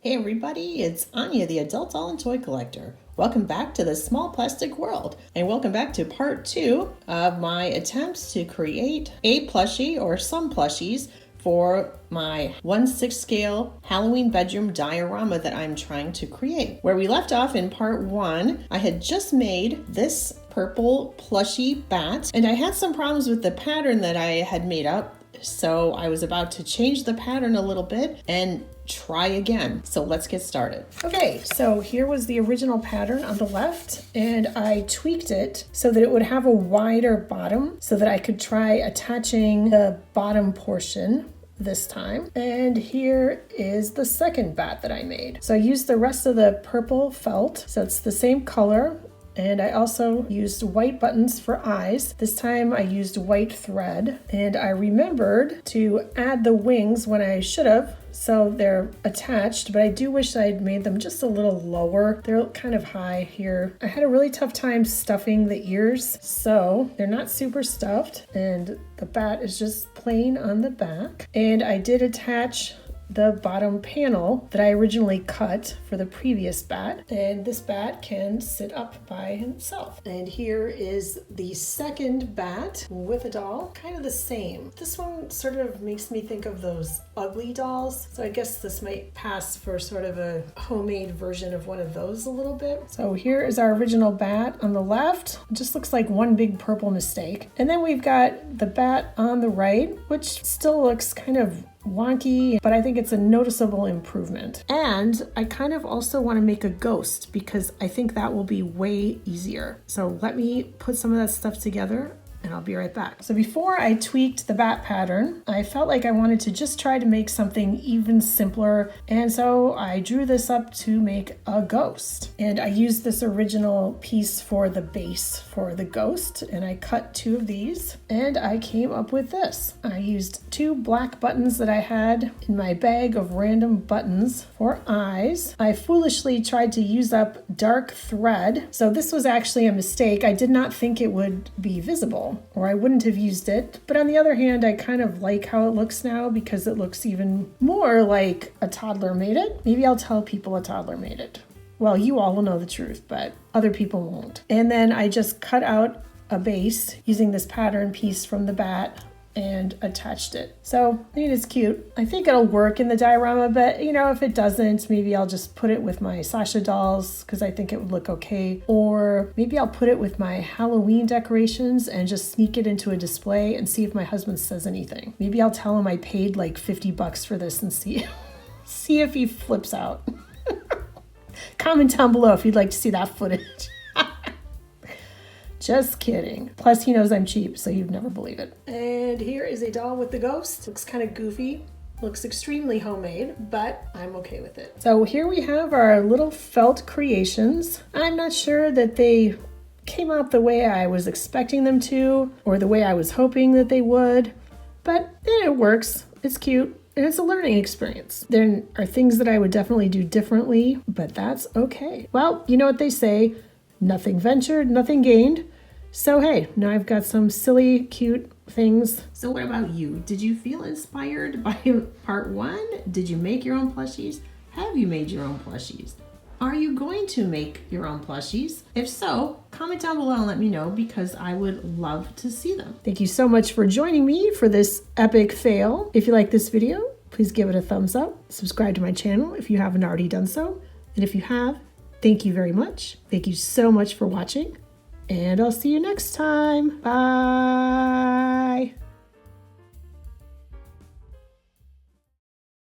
Hey everybody, it's Anya, the Adult Doll and Toy Collector. Welcome back to the Small Plastic World, and welcome back to part 2 of my attempts to create a plushie or some plushies for my 1/6 scale Halloween bedroom diorama that I'm trying to create. Where we left off in part 1, I had just made this purple plushie bat, and I had some problems with the pattern that I had made up. So I was about to change the pattern a little bit and try again. So let's get started. Okay, so here was the original pattern on the left, and I tweaked it so that it would have a wider bottom so that I could try attaching the bottom portion this time. And here is the second bat that I made. So I used the rest of the purple felt, so it's the same color. And I also used white buttons for eyes. This time I used white thread, and I remembered to add the wings when I should have, so they're attached, but I do wish I'd made them just a little lower. They're kind of high here. I had a really tough time stuffing the ears, so they're not super stuffed, and the bat is just plain on the back. And I did attach the bottom panel that I originally cut for the previous bat, and this bat can sit up by himself. And here is the second bat with a doll, kind of the same. This one sort of makes me think of those ugly dolls, so I guess this might pass for sort of a homemade version of one of those a little bit. So here is our original bat on the left. It just looks like one big purple mistake. And then we've got the bat on the right, which still looks kind of wonky, but I think it's a noticeable improvement. And I kind of also want to make a ghost because I think that will be way easier. So let me put some of that stuff together and I'll be right back. So before I tweaked the bat pattern, I felt like I wanted to just try to make something even simpler. And so I drew this up to make a ghost. And I used this original piece for the base for the ghost. And I cut 2 of these and I came up with this. I used 2 black buttons that I had in my bag of random buttons for eyes. I foolishly tried to use up dark thread. So this was actually a mistake. I did not think it would be visible, or I wouldn't have used it. But on the other hand, I kind of like how it looks now because it looks even more like a toddler made it. Maybe I'll tell people a toddler made it. Well, you all will know the truth, but other people won't. And then I just cut out a base using this pattern piece from the bat and attached it. So I think it's cute. I think it'll work in the diorama, but you know, if it doesn't, maybe I'll just put it with my Sasha dolls because I think it would look okay. Or maybe I'll put it with my Halloween decorations and just sneak it into a display and see if my husband says anything. Maybe I'll tell him I paid like $50 for this and see if he flips out. Comment down below if you'd like to see that footage. Just kidding. Plus, he knows I'm cheap, so you'd never believe it. And here is a doll with the ghost. Looks kind of goofy. Looks extremely homemade, but I'm okay with it. So here we have our little felt creations. I'm not sure that they came out the way I was expecting them to, or the way I was hoping that they would, but it works. It's cute. And it's a learning experience. There are things that I would definitely do differently, but that's okay. Well, you know what they say, nothing ventured, nothing gained. So hey, now I've got some silly, cute things. So what about you? Did you feel inspired by part 1? Did you make your own plushies? Have you made your own plushies? Are you going to make your own plushies? If so, comment down below and let me know because I would love to see them. Thank you so much for joining me for this epic fail. If you like this video, please give it a thumbs up. Subscribe to my channel if you haven't already done so. And if you have, thank you very much. Thank you so much for watching. And I'll see you next time. Bye.